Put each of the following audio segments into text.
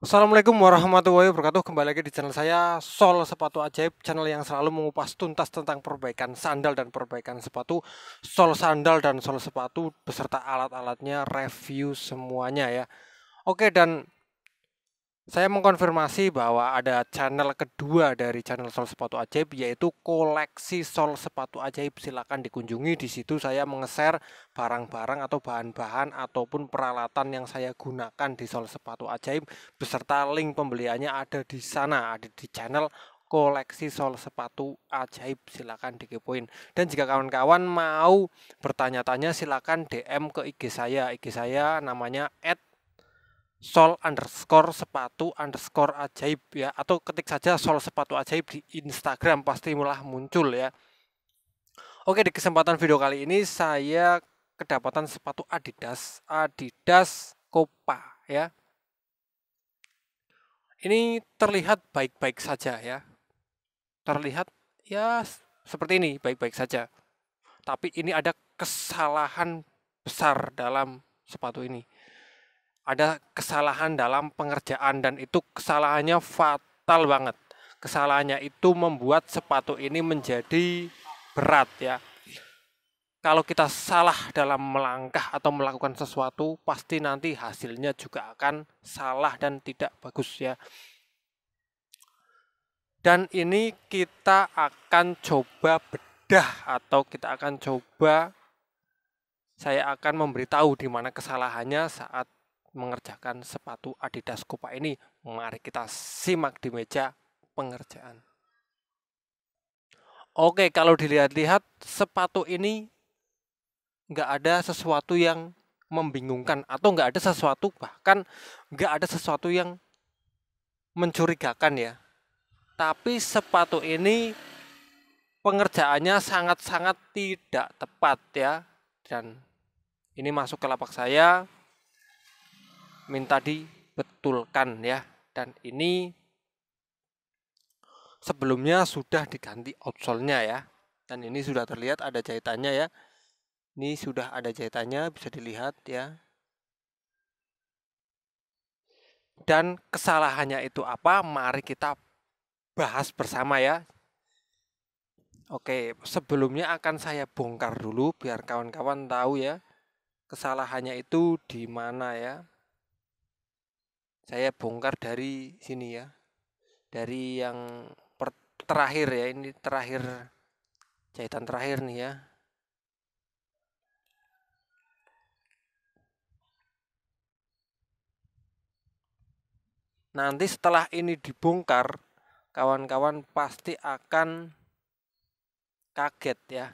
Assalamualaikum warahmatullahi wabarakatuh. Kembali lagi di channel saya Sol Sepatu Ajaib, channel yang selalu mengupas tuntas tentang perbaikan sandal dan perbaikan sepatu, sol sandal dan sol sepatu beserta alat-alatnya, review semuanya ya. Oke, dan saya mengkonfirmasi bahwa ada channel kedua dari channel Sol Sepatu Ajaib, yaitu koleksi sol sepatu ajaib. Silakan dikunjungi. Di situ saya menge-share barang-barang atau bahan-bahan ataupun peralatan yang saya gunakan di Sol Sepatu Ajaib beserta link pembeliannya ada di sana, ada di channel koleksi sol sepatu ajaib. Silakan dikepoin. Dan jika kawan-kawan mau bertanya-tanya, silakan DM ke IG saya. IG saya namanya @sol_sepatu_ajaib ya, atau ketik saja sol sepatu ajaib di Instagram, pasti malah muncul ya. Oke, di kesempatan video kali ini saya kedapatan sepatu Adidas Copa ya. Ini terlihat baik-baik saja ya. Terlihat ya seperti ini, baik-baik saja. Tapi ini ada kesalahan besar dalam sepatu ini. Ada kesalahan dalam pengerjaan dan itu kesalahannya fatal banget. Kesalahannya itu membuat sepatu ini menjadi berat ya. Kalau kita salah dalam melangkah atau melakukan sesuatu, pasti nanti hasilnya juga akan salah dan tidak bagus ya. Dan ini kita akan coba bedah atau kita akan coba, saya akan memberitahu di mana kesalahannya saat mengerjakan sepatu Adidas Copa ini. Mari kita simak di meja pengerjaan. Oke, kalau dilihat-lihat sepatu ini nggak ada sesuatu yang membingungkan atau nggak ada sesuatu, bahkan nggak ada sesuatu yang mencurigakan ya. Tapi sepatu ini pengerjaannya sangat-sangat tidak tepat ya. Dan ini masuk ke lapak saya, minta dibetulkan ya. Dan ini sebelumnya sudah diganti outsole-nya ya. Dan ini sudah terlihat ada jahitannya ya. Ini sudah ada jahitannya, bisa dilihat ya. Dan kesalahannya itu apa? Mari kita bahas bersama ya. Oke, sebelumnya akan saya bongkar dulu biar kawan-kawan tahu ya. Kesalahannya itu di mana ya. Saya bongkar dari sini ya. Dari yang terakhir ya, ini terakhir, jahitan terakhir nih ya. Nanti setelah ini dibongkar, kawan-kawan pasti akan kaget ya.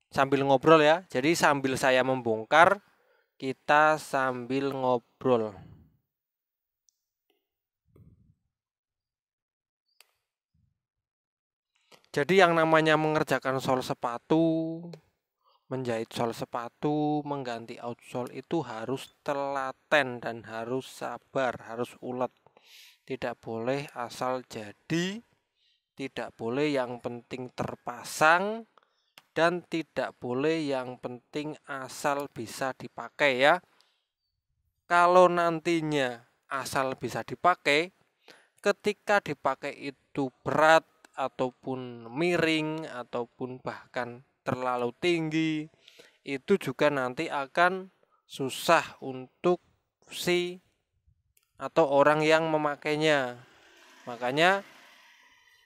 Sambil ngobrol ya. Jadi sambil saya membongkar, kita sambil ngobrol. Jadi yang namanya mengerjakan sol sepatu, menjahit sol sepatu, mengganti outsole itu harus telaten dan harus sabar, harus ulet. Tidak boleh asal jadi, tidak boleh yang penting terpasang, dan tidak boleh yang penting asal bisa dipakai ya. Kalau nantinya asal bisa dipakai, ketika dipakai itu berat ataupun miring ataupun bahkan terlalu tinggi, itu juga nanti akan susah untuk si atau orang yang memakainya. Makanya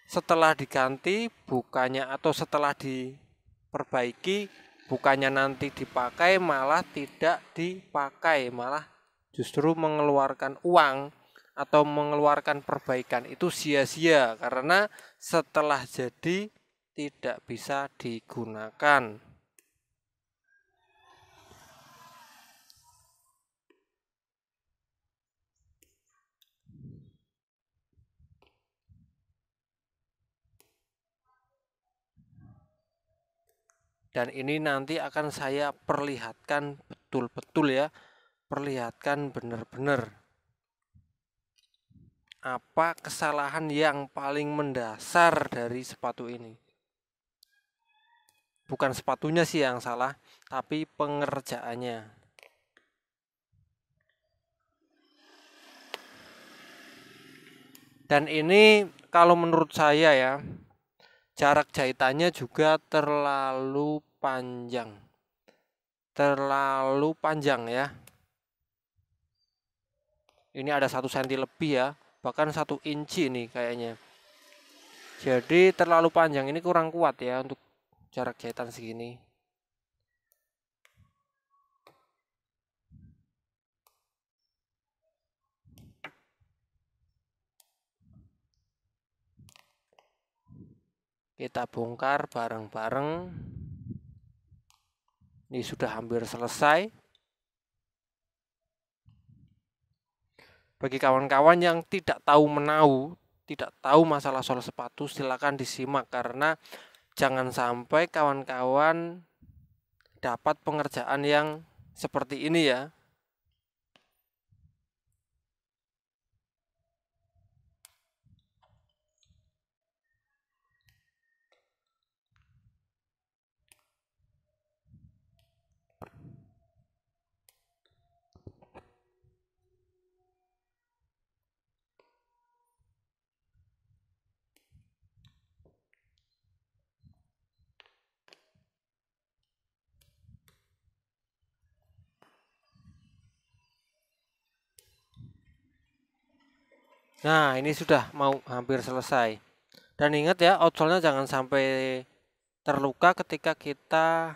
setelah diganti bukannya atau setelah diperbaiki, bukannya nanti dipakai malah tidak dipakai, malah justru mengeluarkan uang atau mengeluarkan perbaikan itu sia-sia karena setelah jadi tidak bisa digunakan. Dan ini nanti akan saya perlihatkan betul-betul ya, perlihatkan benar-benar apa kesalahan yang paling mendasar dari sepatu ini. Bukan sepatunya sih yang salah, tapi pengerjaannya. Dan ini kalau menurut saya ya, jarak jahitannya juga terlalu panjang. Terlalu panjang ya. Ini ada 1 cm lebih ya, bahkan 1 inci nih kayaknya. Jadi terlalu panjang, ini kurang kuat ya untuk jarak jahitan segini. Kita bongkar bareng-bareng. Ini sudah hampir selesai. Bagi kawan-kawan yang tidak tahu menau, tidak tahu masalah sol sepatu, silakan disimak karena jangan sampai kawan-kawan dapat pengerjaan yang seperti ini ya. Nah, ini sudah mau hampir selesai. Dan ingat ya, outsole-nya jangan sampai terluka ketika kita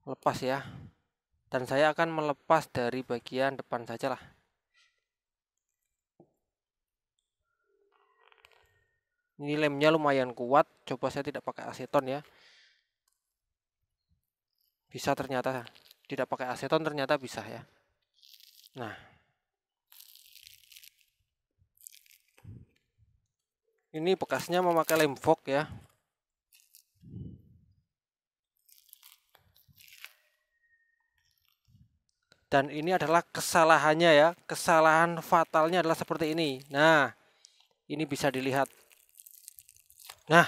lepas ya. Dan saya akan melepas dari bagian depan saja lah. Ini lemnya lumayan kuat, coba saya tidak pakai aseton ya. Bisa ternyata, tidak pakai aseton ternyata bisa ya. Nah, ini bekasnya memakai lem Vogue ya. Dan ini adalah kesalahannya ya. Kesalahan fatalnya adalah seperti ini. Nah, ini bisa dilihat. Nah,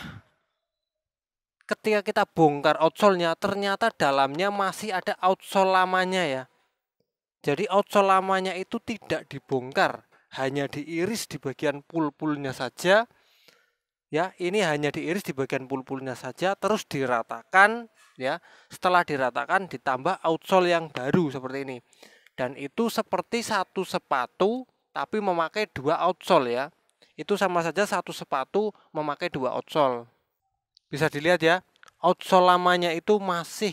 ketika kita bongkar outsole-nya, ternyata dalamnya masih ada outsole lamanya ya. Jadi outsole lamanya itu tidak dibongkar, hanya diiris di bagian pul-pulnya saja. Ya, ini hanya diiris di bagian pul-pulnya saja, terus diratakan ya. Setelah diratakan ditambah outsole yang baru seperti ini. Dan itu seperti satu sepatu tapi memakai 2 outsole ya. Itu sama saja satu sepatu memakai 2 outsole. Bisa dilihat ya, outsole lamanya itu masih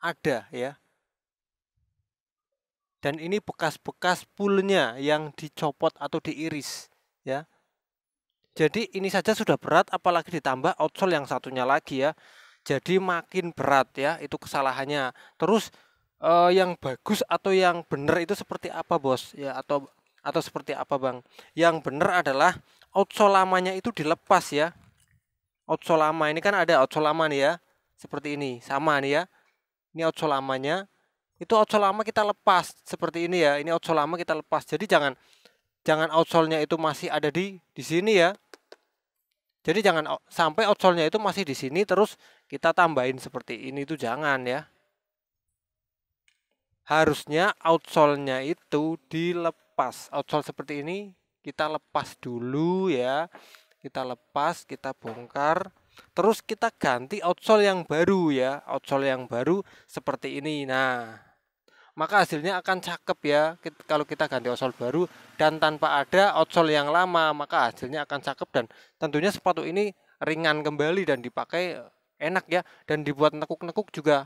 ada ya. Dan ini bekas-bekas pulnya yang dicopot atau diiris ya. Jadi ini saja sudah berat, apalagi ditambah outsole yang satunya lagi ya. Jadi makin berat ya, itu kesalahannya. Terus yang bagus atau yang benar itu seperti apa bos ya, atau seperti apa bang? Yang benar adalah outsole lamanya itu dilepas ya. Outsole lama ini kan ada outsole lama nih ya, seperti ini sama nih ya. Ini outsole lamanya, itu outsole lama kita lepas seperti ini ya. Ini outsole lama kita lepas. Jadi jangan outsole-nya itu masih ada di sini ya. Jadi jangan sampai outsole-nya itu masih di sini terus kita tambahin seperti ini, itu jangan ya. Harusnya outsole-nya itu dilepas. Outsole seperti ini kita lepas dulu ya. Kita lepas, kita bongkar. Terus kita ganti outsole yang baru ya. Outsole yang baru seperti ini. Nah, maka hasilnya akan cakep ya. Kalau kita ganti outsole baru dan tanpa ada outsole yang lama, maka hasilnya akan cakep. Dan tentunya sepatu ini ringan kembali dan dipakai enak ya. Dan dibuat nekuk-nekuk juga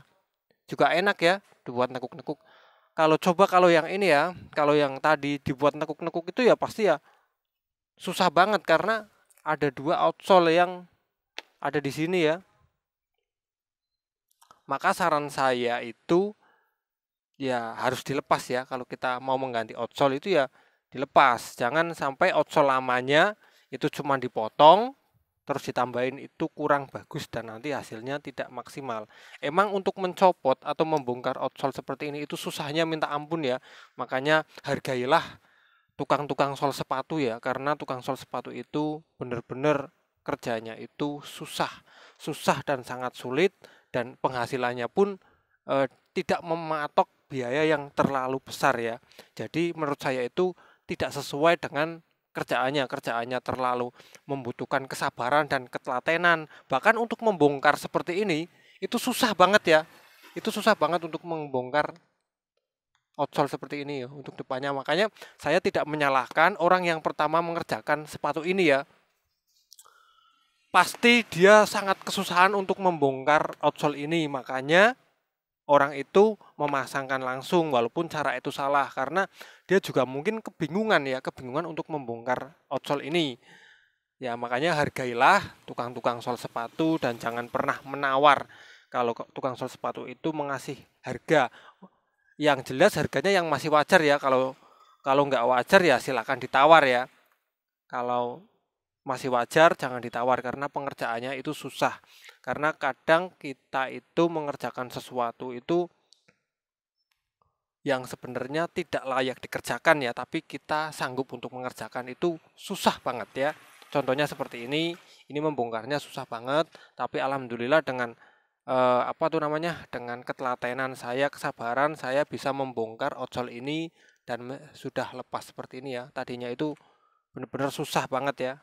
enak ya, dibuat nekuk-nekuk. Kalau yang ini ya, kalau yang tadi dibuat nekuk-nekuk itu ya pasti ya susah banget karena ada 2 outsole yang ada di sini ya. Maka saran saya itu ya harus dilepas ya. Kalau kita mau mengganti outsole itu ya dilepas. Jangan sampai outsole lamanya itu cuma dipotong terus ditambahin itu kurang bagus dan nanti hasilnya tidak maksimal. Emang untuk mencopot atau membongkar outsole seperti ini itu susahnya minta ampun ya. Makanya hargailah tukang-tukang sol sepatu ya, karena tukang sol sepatu itu benar-benar kerjanya itu susah dan sangat sulit, dan penghasilannya pun tidak mematok biaya yang terlalu besar ya. Jadi menurut saya itu tidak sesuai dengan kerjaannya terlalu membutuhkan kesabaran dan ketelatenan. Bahkan untuk membongkar seperti ini itu susah banget ya. Itu susah banget untuk membongkar outsole seperti ini ya untuk depannya. Makanya saya tidak menyalahkan orang yang pertama mengerjakan sepatu ini ya. Pasti dia sangat kesusahan untuk membongkar outsole ini. Makanya orang itu memasangkan langsung walaupun cara itu salah, karena dia juga mungkin kebingungan untuk membongkar outsole ini. Ya makanya hargailah tukang-tukang sol sepatu dan jangan pernah menawar. Kalau tukang sol sepatu itu mengasih harga yang jelas, harganya yang masih wajar ya. Kalau nggak wajar ya silakan ditawar ya. Kalau masih wajar jangan ditawar, karena pengerjaannya itu susah. Karena kadang kita itu mengerjakan sesuatu itu yang sebenarnya tidak layak dikerjakan ya, tapi kita sanggup untuk mengerjakan itu susah banget ya. Contohnya seperti ini membongkarnya susah banget, tapi alhamdulillah dengan dengan ketelatenan saya, kesabaran saya bisa membongkar outsole ini dan sudah lepas seperti ini ya. Tadinya itu benar-benar susah banget ya.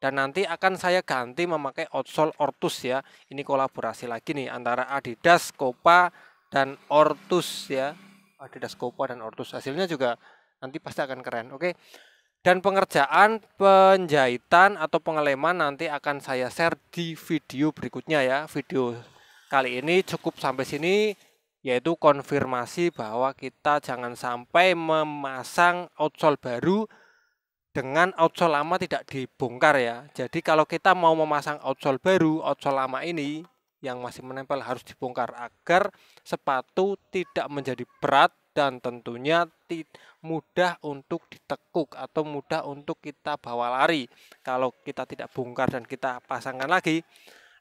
Dan nanti akan saya ganti memakai outsole Ortus ya. Ini kolaborasi lagi nih antara Adidas, Copa, dan Ortus ya. Adidas, Copa, dan Ortus. Hasilnya juga nanti pasti akan keren. Oke. Dan pengerjaan penjahitan atau pengeleman nanti akan saya share di video berikutnya ya. Video kali ini cukup sampai sini, yaitu konfirmasi bahwa kita jangan sampai memasang outsole baru dengan outsole lama tidak dibongkar ya. Jadi kalau kita mau memasang outsole baru, outsole lama ini yang masih menempel harus dibongkar agar sepatu tidak menjadi berat dan tentunya mudah untuk ditekuk atau mudah untuk kita bawa lari. Kalau kita tidak bongkar dan kita pasangkan lagi,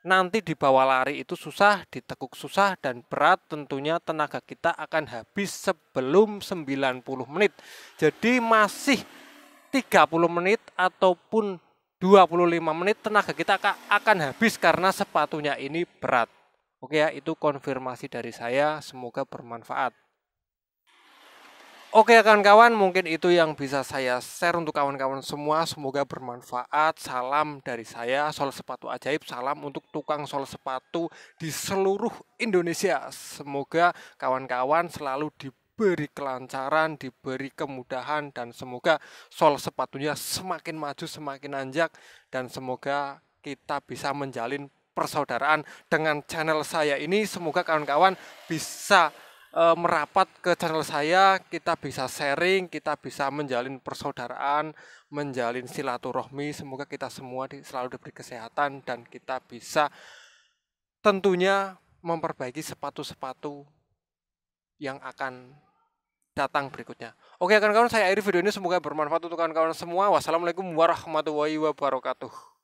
nanti dibawa lari itu susah, ditekuk susah dan berat, tentunya tenaga kita akan habis sebelum 90 menit. Jadi masih 30 menit ataupun 25 menit tenaga kita akan habis karena sepatunya ini berat. Oke ya, itu konfirmasi dari saya, semoga bermanfaat. Oke kawan-kawan, mungkin itu yang bisa saya share untuk kawan-kawan semua, semoga bermanfaat. Salam dari saya, Sol Sepatu Ajaib, salam untuk tukang sol sepatu di seluruh Indonesia. Semoga kawan-kawan selalu diberi kelancaran, diberi kemudahan, dan semoga sol sepatunya semakin maju, semakin nanjak, dan semoga kita bisa menjalin persaudaraan dengan channel saya ini. Semoga kawan-kawan bisa merapat ke channel saya, kita bisa sharing, kita bisa menjalin persaudaraan, menjalin silaturahmi. Semoga kita semua selalu diberi kesehatan dan kita bisa tentunya memperbaiki sepatu-sepatu yang akan datang berikutnya. Oke kawan-kawan, saya akhiri video ini, semoga bermanfaat untuk kawan-kawan semua. Wassalamualaikum warahmatullahi wabarakatuh.